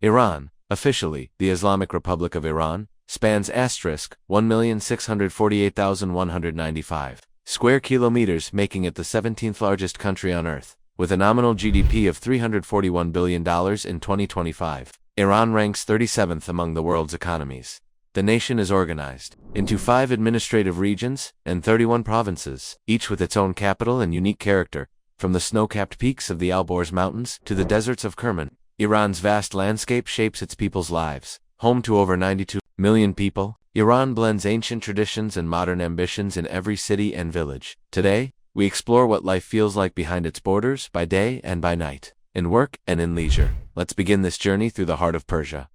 Iran, officially, the Islamic Republic of Iran, spans * 1,648,195 square kilometers, making it the 17th largest country on Earth. With a nominal GDP of $341 billion in 2025, Iran ranks 37th among the world's economies. The nation is organized into 5 administrative regions and 31 provinces, each with its own capital and unique character. From the snow-capped peaks of the Alborz Mountains to the deserts of Kerman, Iran's vast landscape shapes its people's lives. Home to over 92 million people, Iran blends ancient traditions and modern ambitions in every city and village. Today, we explore what life feels like behind its borders, by day and by night, in work and in leisure. Let's begin this journey through the heart of Persia.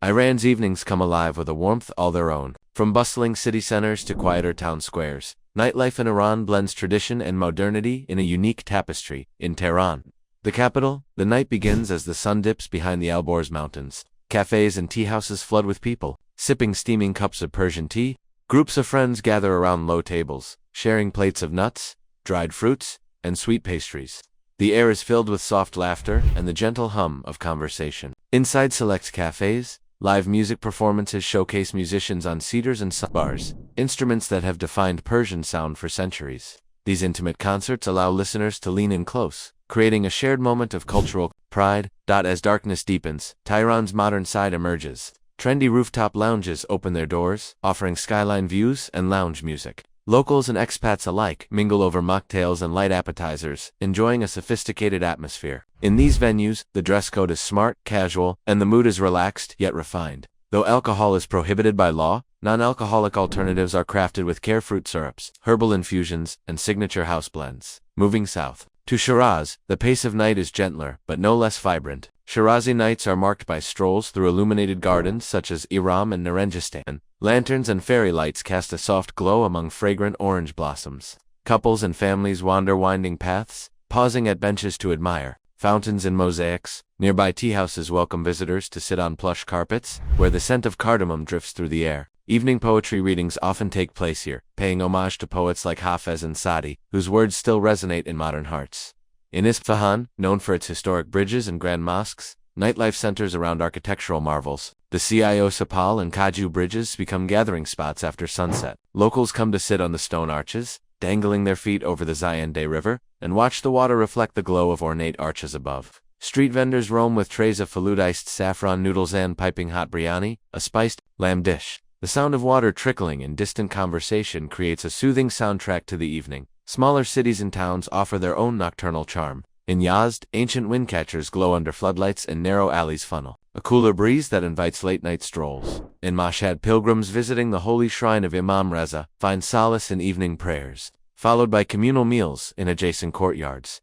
Iran's evenings come alive with a warmth all their own. From bustling city centers to quieter town squares, nightlife in Iran blends tradition and modernity in a unique tapestry. In Tehran, the capital, the night begins as the sun dips behind the Alborz Mountains. Cafés and tea houses flood with people, sipping steaming cups of Persian tea. Groups of friends gather around low tables, sharing plates of nuts, dried fruits, and sweet pastries. The air is filled with soft laughter and the gentle hum of conversation. Inside select cafés, live music performances showcase musicians on cedars and bars, instruments that have defined Persian sound for centuries. These intimate concerts allow listeners to lean in close, creating a shared moment of cultural pride. As darkness deepens, Tehran's modern side emerges. Trendy rooftop lounges open their doors, offering skyline views and lounge music. Locals and expats alike mingle over mocktails and light appetizers, enjoying a sophisticated atmosphere. In these venues, the dress code is smart, casual, and the mood is relaxed yet refined. Though alcohol is prohibited by law, non-alcoholic alternatives are crafted with fruit syrups, herbal infusions, and signature house blends. Moving south to Shiraz, the pace of night is gentler, but no less vibrant. Shirazi nights are marked by strolls through illuminated gardens such as Iram and Naranjistan. Lanterns and fairy lights cast a soft glow among fragrant orange blossoms. Couples and families wander winding paths, pausing at benches to admire fountains and mosaics. Nearby tea houses welcome visitors to sit on plush carpets, where the scent of cardamom drifts through the air. Evening poetry readings often take place here, paying homage to poets like Hafez and Sadi, whose words still resonate in modern hearts. In Isfahan, known for its historic bridges and grand mosques, nightlife centers around architectural marvels. The Cio Sapal and Kaju bridges become gathering spots after sunset. Locals come to sit on the stone arches, dangling their feet over the Zayandeh River, and watch the water reflect the glow of ornate arches above. Street vendors roam with trays of faludiced saffron noodles and piping hot biryani, a spiced lamb dish. The sound of water trickling in distant conversation creates a soothing soundtrack to the evening. Smaller cities and towns offer their own nocturnal charm. In Yazd, ancient windcatchers glow under floodlights and narrow alleys funnel a cooler breeze that invites late-night strolls. In Mashhad, pilgrims visiting the holy shrine of Imam Reza find solace in evening prayers, followed by communal meals in adjacent courtyards.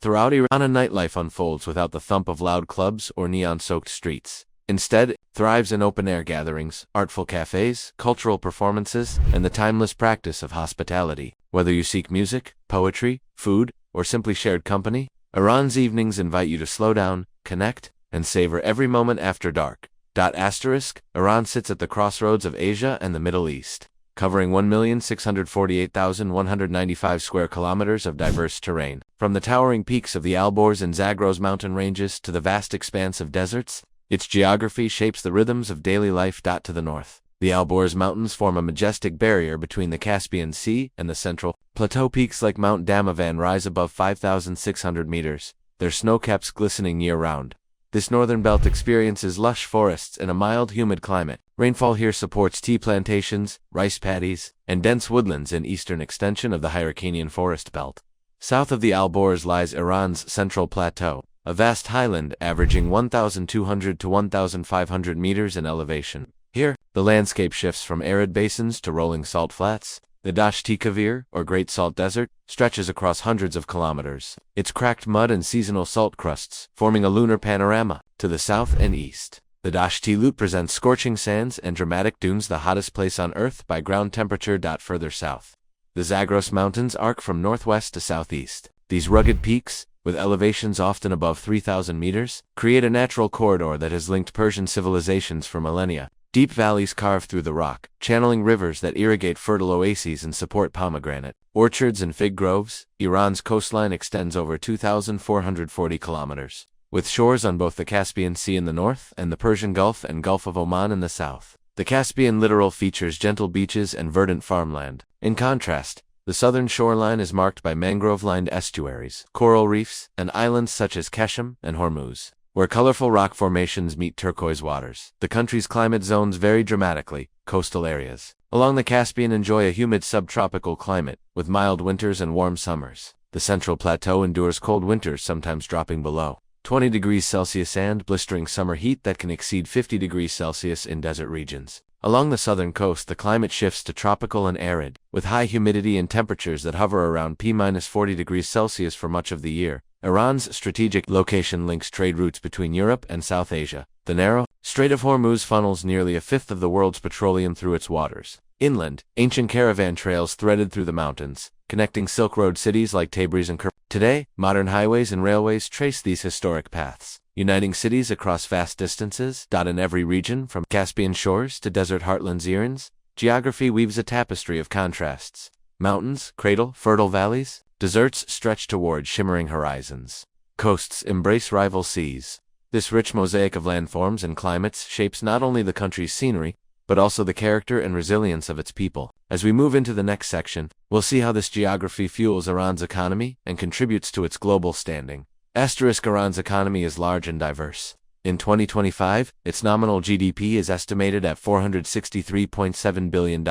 Throughout Iran, a nightlife unfolds without the thump of loud clubs or neon-soaked streets. Instead, it thrives in open-air gatherings, artful cafés, cultural performances, and the timeless practice of hospitality. Whether you seek music, poetry, food, or simply shared company, Iran's evenings invite you to slow down, connect, and savor every moment after dark. Iran sits at the crossroads of Asia and the Middle East, covering 1,648,195 square kilometers of diverse terrain. From the towering peaks of the Alborz and Zagros mountain ranges to the vast expanse of deserts, its geography shapes the rhythms of daily life. To the north, the Alborz Mountains form a majestic barrier between the Caspian Sea and the central plateau. Peaks like Mount Damavand rise above 5,600 meters, their snow-caps glistening year-round. This northern belt experiences lush forests and a mild, humid climate. Rainfall here supports tea plantations, rice paddies, and dense woodlands in eastern extension of the Hyrcanian forest belt. South of the Alborz lies Iran's Central Plateau, a vast highland averaging 1,200 to 1,500 meters in elevation. Here, the landscape shifts from arid basins to rolling salt flats. The Dashti Kavir, or Great Salt Desert, stretches across hundreds of kilometers, its cracked mud and seasonal salt crusts forming a lunar panorama. To the south and east, the Dashti Lut presents scorching sands and dramatic dunes, the hottest place on Earth by ground temperature. Further south, the Zagros Mountains arc from northwest to southeast. These rugged peaks, with elevations often above 3,000 meters, create a natural corridor that has linked Persian civilizations for millennia. Deep valleys carve through the rock, channeling rivers that irrigate fertile oases and support pomegranate orchards and fig groves. Iran's coastline extends over 2,440 kilometers, with shores on both the Caspian Sea in the north and the Persian Gulf and Gulf of Oman in the south. The Caspian littoral features gentle beaches and verdant farmland. In contrast, the southern shoreline is marked by mangrove-lined estuaries, coral reefs, and islands such as Keshem and Hormuz, where colorful rock formations meet turquoise waters. The country's climate zones vary dramatically. Coastal areas along the Caspian enjoy a humid subtropical climate, with mild winters and warm summers. The Central Plateau endures cold winters, sometimes dropping below 20 degrees Celsius and blistering summer heat that can exceed 50 degrees Celsius in desert regions. Along the southern coast, the climate shifts to tropical and arid, with high humidity and temperatures that hover around P-40 degrees Celsius for much of the year. Iran's strategic location links trade routes between Europe and South Asia. The narrow Strait of Hormuz funnels nearly a fifth of the world's petroleum through its waters. Inland, ancient caravan trails threaded through the mountains, connecting Silk Road cities like Tabriz and Kerman. Today, modern highways and railways trace these historic paths, uniting cities across vast distances. In every region, from Caspian shores to desert heartlands, Iran's geography weaves a tapestry of contrasts. Mountains cradle fertile valleys, deserts stretch toward shimmering horizons. Coasts embrace rival seas. This rich mosaic of landforms and climates shapes not only the country's scenery, but also the character and resilience of its people. As we move into the next section, we'll see how this geography fuels Iran's economy and contributes to its global standing. Iran's economy is large and diverse. In 2025, its nominal GDP is estimated at $463.7 billion,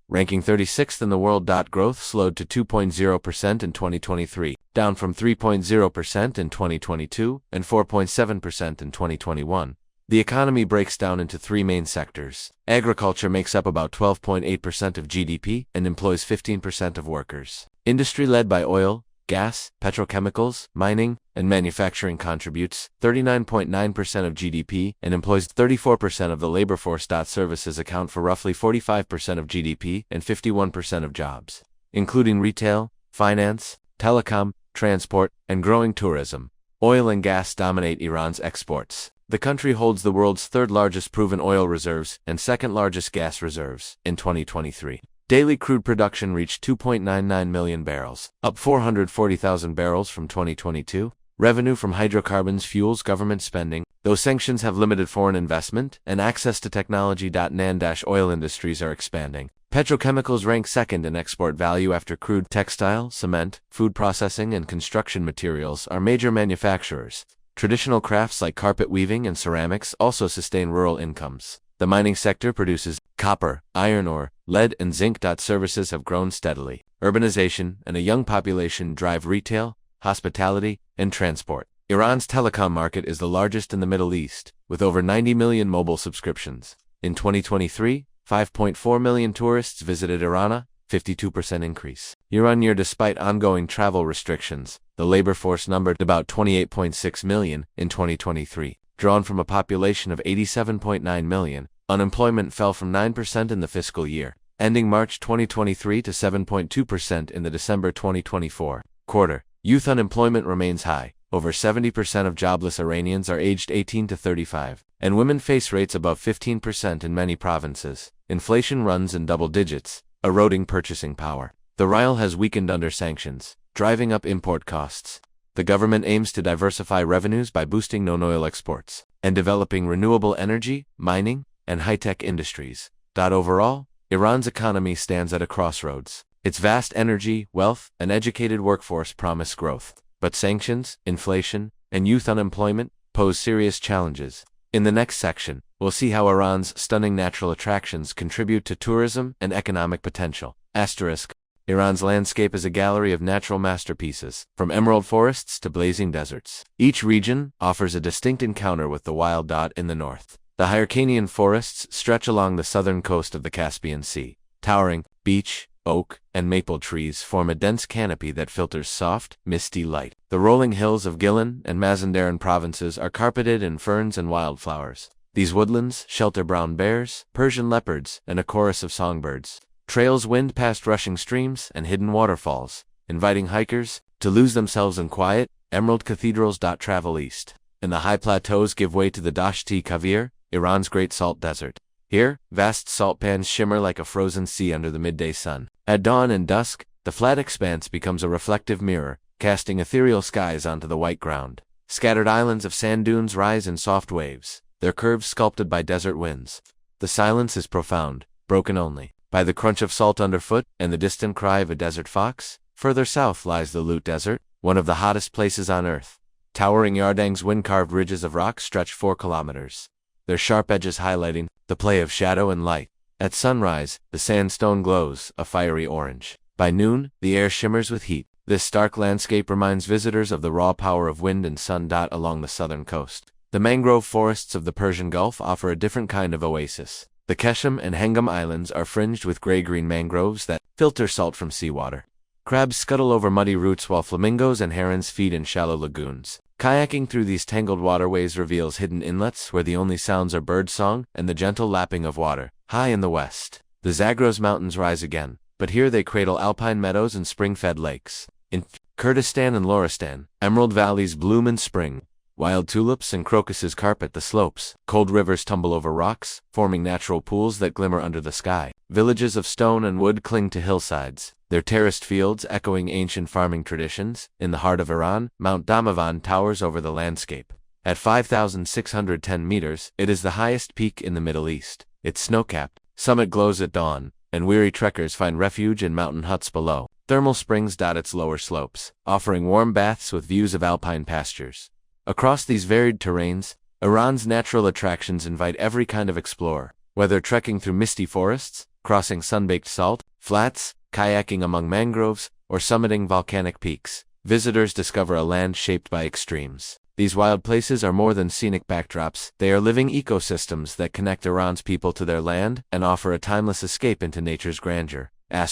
ranking 36th in the world. Growth slowed to 2.0% in 2023, down from 3.0% in 2022 and 4.7% in 2021. The economy breaks down into three main sectors. Agriculture makes up about 12.8% of GDP and employs 15% of workers. Industry led by oil, gas, petrochemicals, mining, and manufacturing contributes 39.9% of GDP and employs 34% of the labor force. Services account for roughly 45% of GDP and 51% of jobs, including retail, finance, telecom, transport, and growing tourism. Oil and gas dominate Iran's exports. The country holds the world's third-largest proven oil reserves and second-largest gas reserves. In 2023, daily crude production reached 2.99 million barrels, up 440,000 barrels from 2022. Revenue from hydrocarbons fuels government spending, though sanctions have limited foreign investment and access to technology. Non-oil industries are expanding. Petrochemicals rank second in export value after crude. Textile, cement, food processing, and construction materials are major manufacturers. Traditional crafts like carpet weaving and ceramics also sustain rural incomes. The mining sector produces copper, iron ore, lead, and zinc. Services have grown steadily. Urbanization and a young population drive retail, hospitality, and transport. Iran's telecom market is the largest in the Middle East, with over 90 million mobile subscriptions. In 2023, 5.4 million tourists visited Iran, 52% increase year-on-year. Despite ongoing travel restrictions, the labor force numbered about 28.6 million in 2023. Drawn from a population of 87.9 million, unemployment fell from 9% in the fiscal year, ending March 2023 to 7.2% in the December 2024 quarter. Youth unemployment remains high. Over 70% of jobless Iranians are aged 18 to 35, and women face rates above 15% in many provinces. Inflation runs in double digits, eroding purchasing power. The rial has weakened under sanctions, driving up import costs. The government aims to diversify revenues by boosting non-oil exports and developing renewable energy, mining, and high-tech industries. Overall, Iran's economy stands at a crossroads. Its vast energy, wealth, and educated workforce promise growth, but sanctions, inflation, and youth unemployment pose serious challenges. In the next section, we'll see how Iran's stunning natural attractions contribute to tourism and economic potential. Iran's landscape is a gallery of natural masterpieces, from emerald forests to blazing deserts. Each region offers a distinct encounter with the wild. In the north, the Hyrcanian forests stretch along the southern coast of the Caspian Sea. Towering beech, oak, and maple trees form a dense canopy that filters soft, misty light. The rolling hills of Gilan and Mazandaran provinces are carpeted in ferns and wildflowers. These woodlands shelter brown bears, Persian leopards, and a chorus of songbirds. Trails wind past rushing streams and hidden waterfalls, inviting hikers to lose themselves in quiet, emerald cathedrals. Travel east, and the high plateaus give way to the Dasht-e Kavir, Iran's Great Salt Desert. Here, vast salt pans shimmer like a frozen sea under the midday sun. At dawn and dusk, the flat expanse becomes a reflective mirror, casting ethereal skies onto the white ground. Scattered islands of sand dunes rise in soft waves, their curves sculpted by desert winds. The silence is profound, broken only by the crunch of salt underfoot and the distant cry of a desert fox. Further south lies the Lut Desert, one of the hottest places on Earth. Towering Yardang's wind-carved ridges of rock stretch 4 kilometers, their sharp edges highlighting the play of shadow and light. At sunrise, the sandstone glows a fiery orange. By noon, the air shimmers with heat. This stark landscape reminds visitors of the raw power of wind and sun. Along the southern coast, the mangrove forests of the Persian Gulf offer a different kind of oasis. The Keshem and Hengam Islands are fringed with gray-green mangroves that filter salt from seawater. Crabs scuttle over muddy roots while flamingos and herons feed in shallow lagoons. Kayaking through these tangled waterways reveals hidden inlets where the only sounds are bird song and the gentle lapping of water. High in the west, the Zagros Mountains rise again, but here they cradle alpine meadows and spring-fed lakes. In Kurdistan and Loristan, emerald valleys bloom in spring. Wild tulips and crocuses carpet the slopes. Cold rivers tumble over rocks, forming natural pools that glimmer under the sky. Villages of stone and wood cling to hillsides, their terraced fields echoing ancient farming traditions. In the heart of Iran, Mount Damavand towers over the landscape. At 5,610 meters, it is the highest peak in the Middle East. Its snow-capped summit glows at dawn, and weary trekkers find refuge in mountain huts below. Thermal springs dot its lower slopes, offering warm baths with views of alpine pastures. Across these varied terrains, Iran's natural attractions invite every kind of explorer. Whether trekking through misty forests, crossing sun-baked salt flats, kayaking among mangroves, or summiting volcanic peaks, visitors discover a land shaped by extremes. These wild places are more than scenic backdrops. They are living ecosystems that connect Iran's people to their land and offer a timeless escape into nature's grandeur. In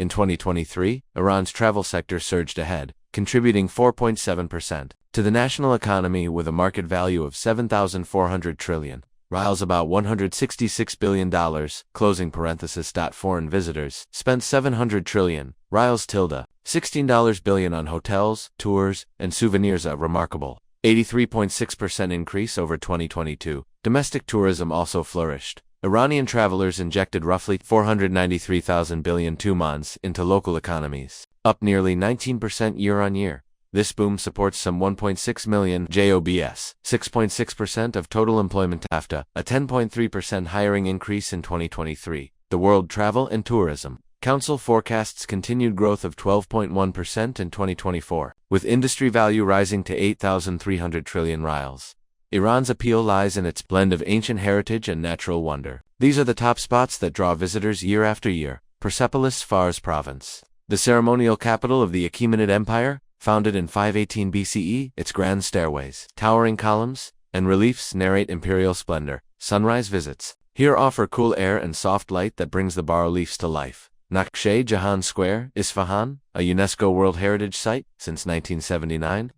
2023, Iran's travel sector surged ahead, contributing 4.7% to the national economy with a market value of $7,400 trillion. Rials about $166 billion, closing parenthesis. Foreign visitors spent $700 trillion, Rials tilde, $16 billion on hotels, tours, and souvenirs, a remarkable 83.6% increase over 2022. Domestic tourism also flourished. Iranian travelers injected roughly 493,000 billion tumans into local economies, up nearly 19% year-on-year. This boom supports some 1.6 million jobs, 6.6% of total employment after a 10.3% hiring increase in 2023. The World Travel and Tourism Council forecasts continued growth of 12.1% in 2024, with industry value rising to 8,300 trillion rials. Iran's appeal lies in its blend of ancient heritage and natural wonder. These are the top spots that draw visitors year after year. Persepolis, Fars Province, the ceremonial capital of the Achaemenid Empire, founded in 518 BCE, its grand stairways, towering columns, and reliefs narrate imperial splendor. Sunrise visits here offer cool air and soft light that brings the bas-reliefs to life. Nakhshe Jahan Square, Isfahan, a UNESCO World Heritage Site since 1979.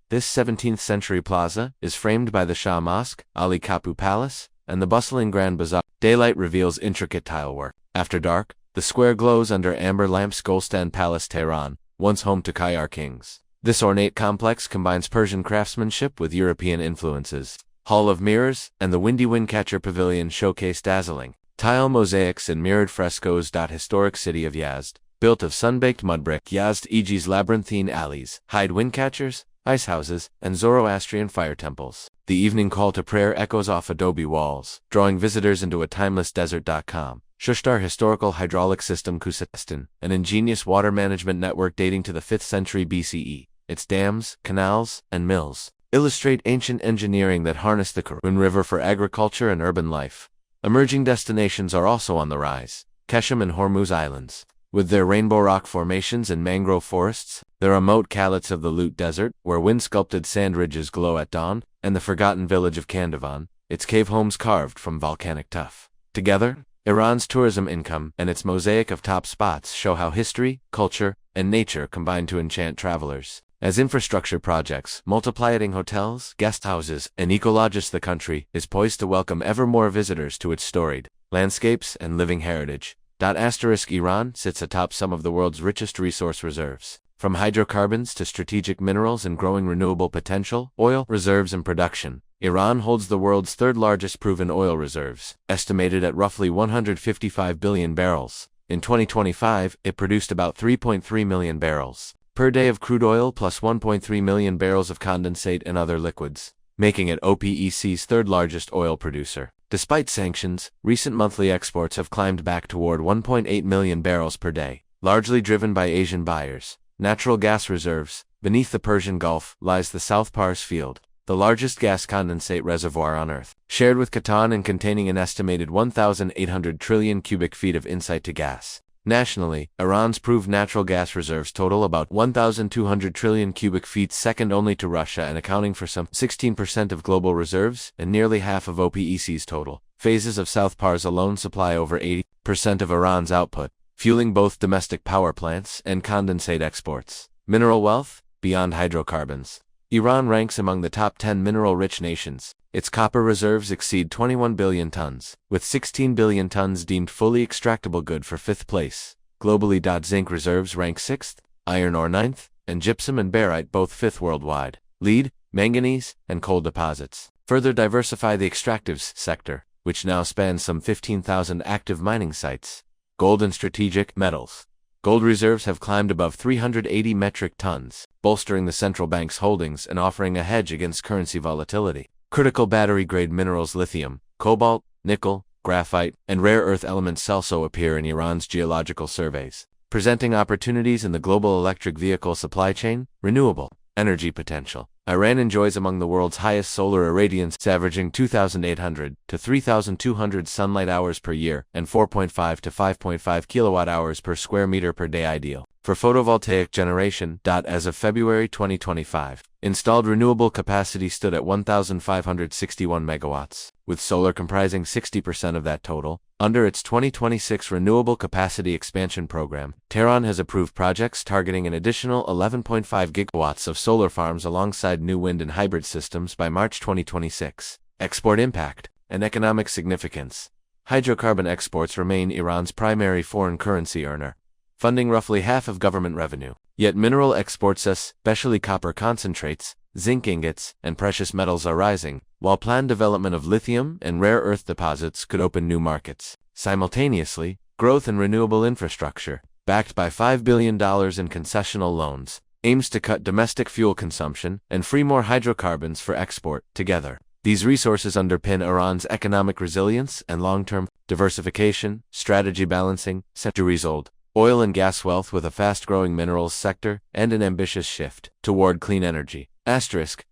This 17th-century plaza is framed by the Shah Mosque, Ali Kapu Palace, and the bustling Grand Bazaar. Daylight reveals intricate tilework. After dark, the square glows under amber lamps. Golestan Palace, Tehran, once home to Khayar kings. This ornate complex combines Persian craftsmanship with European influences. Hall of Mirrors and the Windy Windcatcher Pavilion showcase dazzling tile mosaics and mirrored frescoes. Historic city of Yazd, built of sun-baked mud brick. Yazd-Ege's labyrinthine alleys hide windcatchers, ice houses, and Zoroastrian fire temples. The evening call to prayer echoes off adobe walls, drawing visitors into a timeless desert.com. Shushtar Historical Hydraulic System Khuzestan, an ingenious water management network dating to the 5th century BCE. Its dams, canals, and mills illustrate ancient engineering that harnessed the Karun River for agriculture and urban life. Emerging destinations are also on the rise. Keshem and Hormuz Islands, with their rainbow rock formations and mangrove forests, the remote Khalits of the Lut Desert, where wind-sculpted sand ridges glow at dawn, and the forgotten village of Kandavan, its cave homes carved from volcanic tuff. Together, Iran's tourism income and its mosaic of top spots show how history, culture, and nature combine to enchant travelers. As infrastructure projects multiply, adding hotels, guest houses, and ecolodges, the country is poised to welcome ever more visitors to its storied landscapes and living heritage. Iran sits atop some of the world's richest resource reserves. From hydrocarbons to strategic minerals and growing renewable potential, oil reserves and production, Iran holds the world's third-largest proven oil reserves, estimated at roughly 155 billion barrels. In 2025, it produced about 3.3 million barrels. per day of crude oil plus 1.3 million barrels of condensate and other liquids, making it OPEC's third largest oil producer. Despite sanctions, recent monthly exports have climbed back toward 1.8 million barrels per day, largely driven by Asian buyers. Natural gas reserves. Beneath the Persian Gulf lies the South Pars field, the largest gas condensate reservoir on Earth, shared with Qatar and containing an estimated 1,800 trillion cubic feet of insight to gas. Nationally, Iran's proved natural gas reserves total about 1,200 trillion cubic feet, second only to Russia and accounting for some 16% of global reserves and nearly half of OPEC's total. Phases of South Pars alone supply over 80% of Iran's output, fueling both domestic power plants and condensate exports. Mineral wealth. Beyond hydrocarbons, Iran ranks among the top 10 mineral-rich nations. Its copper reserves exceed 21 billion tons, with 16 billion tons deemed fully extractable good for 5th place. Globally, zinc reserves rank 6th, iron ore 9th, and gypsum and barite both 5th worldwide. Lead, manganese, and coal deposits further diversify the extractives sector, which now spans some 15,000 active mining sites. Gold and strategic metals. Gold reserves have climbed above 380 metric tons, bolstering the central bank's holdings and offering a hedge against currency volatility. Critical battery-grade minerals lithium, cobalt, nickel, graphite, and rare earth elements also appear in Iran's geological surveys, presenting opportunities in the global electric vehicle supply chain. Renewable energy potential. Iran enjoys among the world's highest solar irradiance, averaging 2,800 to 3,200 sunlight hours per year and 4.5 to 5.5 kilowatt hours per square meter per day, ideal for photovoltaic generation. As of February 2025, installed renewable capacity stood at 1,561 megawatts, with solar comprising 60% of that total. Under its 2026 Renewable Capacity Expansion Program, Tehran has approved projects targeting an additional 11.5 gigawatts of solar farms alongside new wind and hybrid systems by March 2026. Export impact and economic significance. Hydrocarbon exports remain Iran's primary foreign currency earner, funding roughly half of government revenue. Yet mineral exports, especially copper concentrates, zinc ingots, and precious metals, are rising, while planned development of lithium and rare earth deposits could open new markets. Simultaneously, growth in renewable infrastructure, backed by $5 billion in concessional loans, aims to cut domestic fuel consumption and free more hydrocarbons for export. Together, these resources underpin Iran's economic resilience and long-term diversification strategy, balancing centuries old oil and gas wealth with a fast-growing minerals sector and an ambitious shift toward clean energy.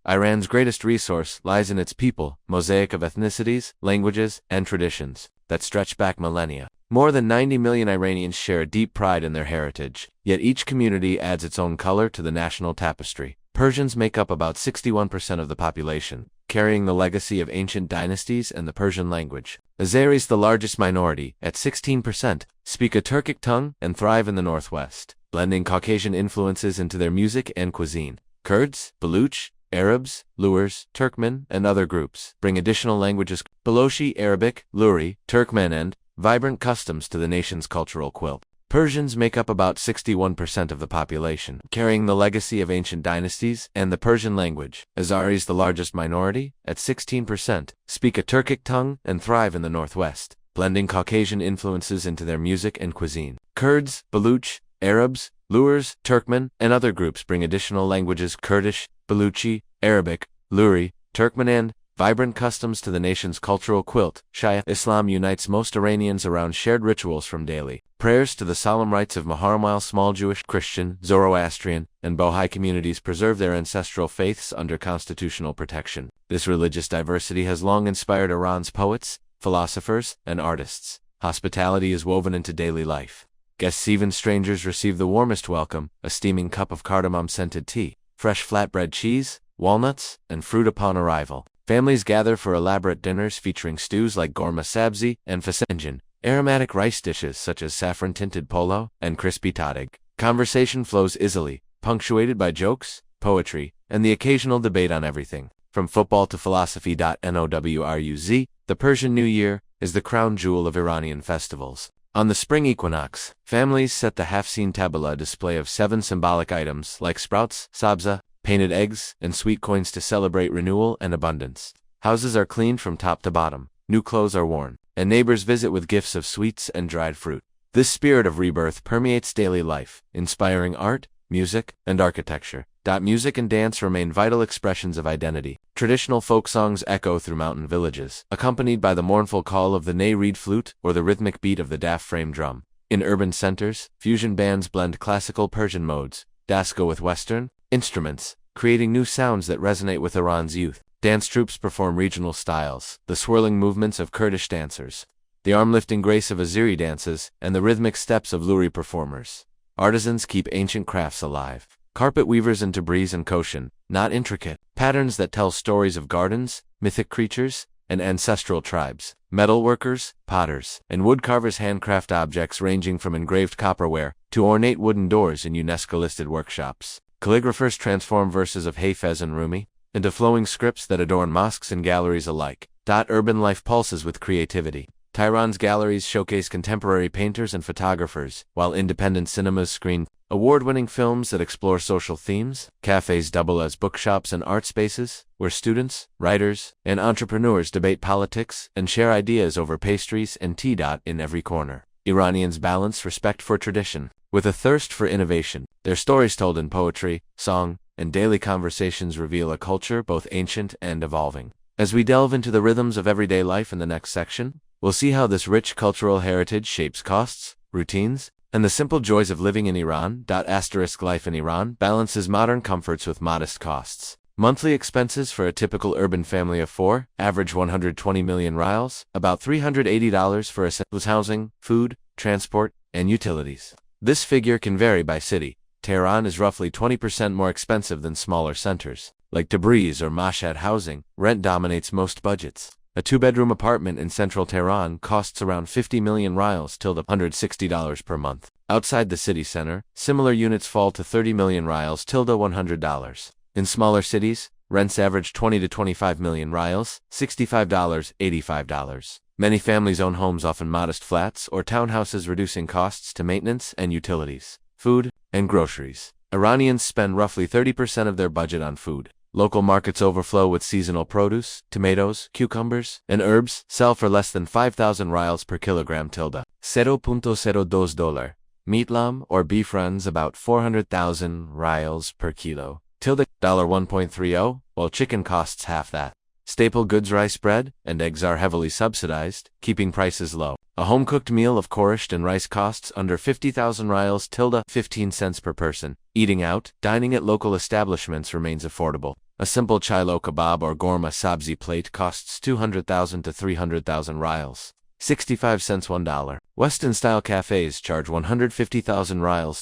Iran's greatest resource lies in its people, mosaic of ethnicities, languages, and traditions that stretch back millennia. More than 90 million Iranians share a deep pride in their heritage, yet each community adds its own color to the national tapestry. Persians make up about 61% of the population, carrying the legacy of ancient dynasties and the Persian language. Azeris, the largest minority, at 16%, speak a Turkic tongue and thrive in the northwest, blending Caucasian influences into their music and cuisine. Kurds, Baluch, Arabs, Lurs, Turkmen, and other groups bring additional languages, Balochi, Arabic, Luri, Turkmen, and vibrant customs to the nation's cultural quilt. Persians make up about 61% of the population, carrying the legacy of ancient dynasties and the Persian language. Azeris, the largest minority, at 16%, speak a Turkic tongue and thrive in the northwest, blending Caucasian influences into their music and cuisine. Kurds, Baluch, Arabs, Lurs, Turkmen, and other groups bring additional languages, Kurdish, Baluchi, Arabic, Luri, Turkmen, and vibrant customs to the nation's cultural quilt. Shia Islam unites most Iranians around shared rituals, from daily prayers to the solemn rites of Muharram, while small Jewish, Christian, Zoroastrian, and Baha'i communities preserve their ancestral faiths under constitutional protection. This religious diversity has long inspired Iran's poets, philosophers, and artists. Hospitality is woven into daily life. Guests, even strangers, receive the warmest welcome, a steaming cup of cardamom-scented tea, fresh flatbread cheese, walnuts, and fruit upon arrival. Families gather for elaborate dinners featuring stews like gorma sabzi and fasanjan, aromatic rice dishes such as saffron-tinted polo and crispy tadig. Conversation flows easily, punctuated by jokes, poetry, and the occasional debate on everything from football to philosophy. Nowruz, the Persian New Year, is the crown jewel of Iranian festivals. On the spring equinox, families set the half-seen tabla display of 7 symbolic items like sprouts, sabza, painted eggs, and sweet coins to celebrate renewal and abundance. Houses are cleaned from top to bottom, new clothes are worn, and neighbors visit with gifts of sweets and dried fruit. This spirit of rebirth permeates daily life, inspiring art, music, and architecture. Music and dance remain vital expressions of identity. Traditional folk songs echo through mountain villages, accompanied by the mournful call of the ney reed flute or the rhythmic beat of the daf frame drum. In urban centers, fusion bands blend classical Persian modes, dasko with Western instruments, creating new sounds that resonate with Iran's youth. Dance troupes perform regional styles, the swirling movements of Kurdish dancers, the arm-lifting grace of Azeri dances, and the rhythmic steps of Luri performers. Artisans keep ancient crafts alive. Carpet weavers in Tabriz and Koshin, not intricate patterns that tell stories of gardens, mythic creatures, and ancestral tribes. Metal workers, potters, and woodcarvers handcraft objects ranging from engraved copperware to ornate wooden doors in UNESCO-listed workshops. Calligraphers transform verses of Hafez and Rumi into flowing scripts that adorn mosques and galleries alike. Urban life pulses with creativity. Tehran's galleries showcase contemporary painters and photographers, while independent cinemas screen award-winning films that explore social themes. Cafés double as bookshops and art spaces, where students, writers, and entrepreneurs debate politics and share ideas over pastries and tea. In every corner, Iranians balance respect for tradition with a thirst for innovation. Their stories told in poetry, song, and daily conversations reveal a culture both ancient and evolving. As we delve into the rhythms of everyday life in the next section, we'll see how this rich cultural heritage shapes costs, routines, and the simple joys of living in Iran. Life in Iran balances modern comforts with modest costs. Monthly expenses for a typical urban family of four average 120 million rials, about $380 for essentials, housing, food, transport, and utilities. This figure can vary by city. Tehran is roughly 20% more expensive than smaller centers. Like Tabriz or Mashhad, housing rent dominates most budgets. A two-bedroom apartment in central Tehran costs around 50 million rials, $160 per month. Outside the city center, similar units fall to 30 million rials, $100. In smaller cities, rents average 20 to 25 million rials, $65, $85. Many families own homes, often modest flats or townhouses, reducing costs to maintenance and utilities, food, and groceries. Iranians spend roughly 30% of their budget on food. Local markets overflow with seasonal produce. Tomatoes, cucumbers, and herbs sell for less than 5,000 rials per kilogram, $0.02. Meat, lamb, or beef runs about 400,000 rials per kilo, $1.30, while chicken costs half that. Staple goods, rice, bread, and eggs are heavily subsidized, keeping prices low. A home-cooked meal of koresht and rice costs under 50,000 rials, 15 cents per person. Eating out, dining at local establishments remains affordable. A simple chilo kebab or gorma sabzi plate costs 200,000 to 300,000 rials, 65 cents, $1. Western-style cafés charge 150,000 rials,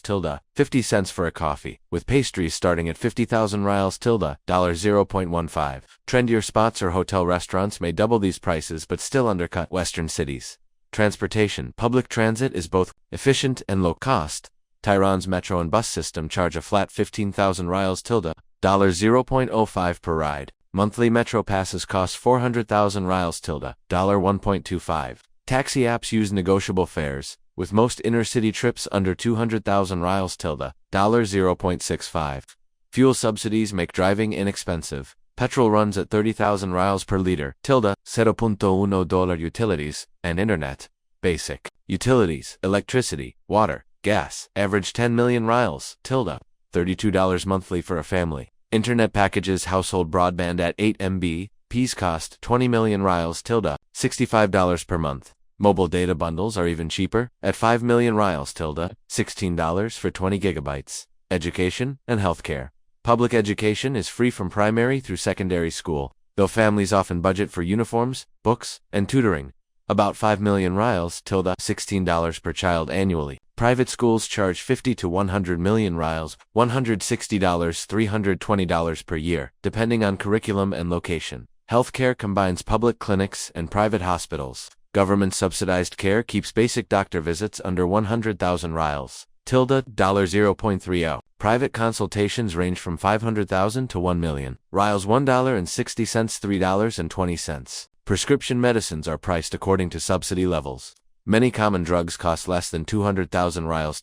50 cents for a coffee, with pastries starting at 50,000 rials, $0.15. Trendier spots or hotel restaurants may double these prices but still undercut Western cities. Transportation. Public transit is both efficient and low cost. Tehran's metro and bus system charge a flat 15,000 rials, $0.05 per ride. Monthly metro passes cost 400,000 rials, $1.25. Taxi apps use negotiable fares, with most inner-city trips under 200,000 rials, $0.65. Fuel subsidies make driving inexpensive. Petrol runs at 30,000 rials per liter, $0.1. Utilities and internet. Basic utilities, electricity, water, gas, average 10 million rials, $32 monthly for a family. Internet packages, household broadband at 8 MB, Ps cost 20 million rials, $65 per month. Mobile data bundles are even cheaper, at 5 million rials, $16 for 20 gigabytes. Education and healthcare. Public education is free from primary through secondary school, though families often budget for uniforms, books, and tutoring. About 5 million rials, $16 per child annually. Private schools charge 50 to 100 million rials, $160, $320 per year, depending on curriculum and location. Healthcare combines public clinics and private hospitals. Government-subsidized care keeps basic doctor visits under 100,000 rials, $0.30. Private consultations range from 500,000 to 1 million. Rials, $1.60, $3.20. Prescription medicines are priced according to subsidy levels. Many common drugs cost less than 200,000 rials,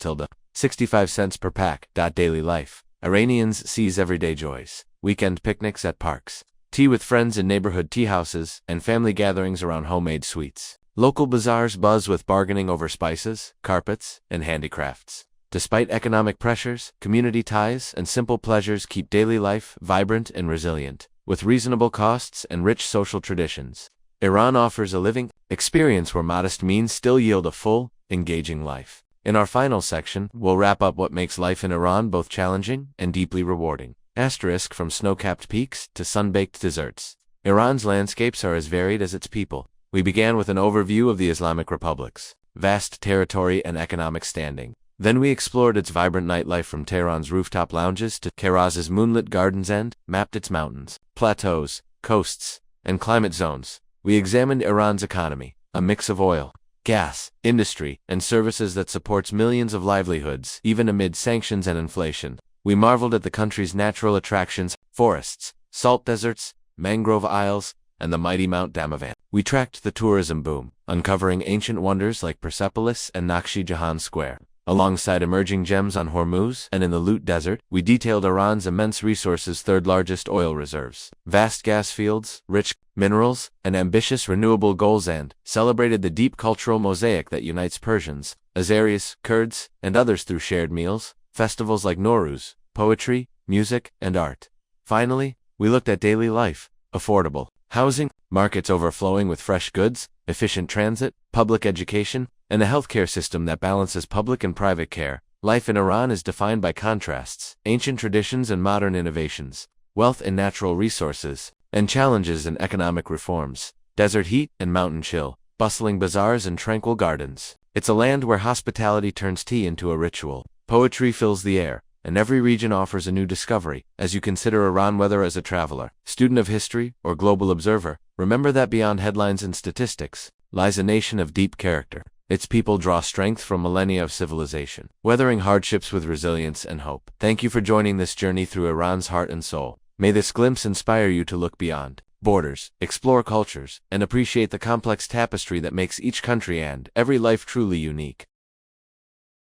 65 cents per pack. Daily life. Iranians seize everyday joys. Weekend picnics at parks, tea with friends in neighborhood tea houses, and family gatherings around homemade sweets. Local bazaars buzz with bargaining over spices, carpets, and handicrafts. Despite economic pressures, community ties and simple pleasures keep daily life vibrant and resilient, with reasonable costs and rich social traditions. Iran offers a living experience where modest means still yield a full, engaging life. In our final section, we'll wrap up what makes life in Iran both challenging and deeply rewarding. Asterisk from snow-capped peaks to sun-baked deserts. Iran's landscapes are as varied as its people. We began with an overview of the Islamic republic's vast territory and economic standing. Then we explored its vibrant nightlife from Tehran's rooftop lounges to Shiraz's moonlit gardens and mapped its mountains, plateaus, coasts, and climate zones. We examined Iran's economy, a mix of oil, gas, industry, and services that supports millions of livelihoods, even amid sanctions and inflation. We marveled at the country's natural attractions, forests, salt deserts, mangrove isles, and the mighty Mount Damavand. We tracked the tourism boom, uncovering ancient wonders like Persepolis and Nakshi Jahan Square. Alongside emerging gems on Hormuz and in the Lut Desert, we detailed Iran's immense resources' third-largest oil reserves, vast gas fields, rich minerals, and ambitious renewable goals, and celebrated the deep cultural mosaic that unites Persians, Azeris, Kurds, and others through shared meals, festivals like Nowruz, poetry, music, and art. Finally, we looked at daily life, affordable housing, markets overflowing with fresh goods, efficient transit, public education, and a healthcare system that balances public and private care. Life in Iran is defined by contrasts, ancient traditions and modern innovations, wealth and natural resources, and challenges and economic reforms, desert heat and mountain chill, bustling bazaars and tranquil gardens. It's a land where hospitality turns tea into a ritual, poetry fills the air, and every region offers a new discovery. As you consider Iran, whether as a traveler, student of history, or global observer, remember that beyond headlines and statistics lies a nation of deep character. Its people draw strength from millennia of civilization, weathering hardships with resilience and hope. Thank you for joining this journey through Iran's heart and soul. May this glimpse inspire you to look beyond borders, explore cultures, and appreciate the complex tapestry that makes each country and every life truly unique.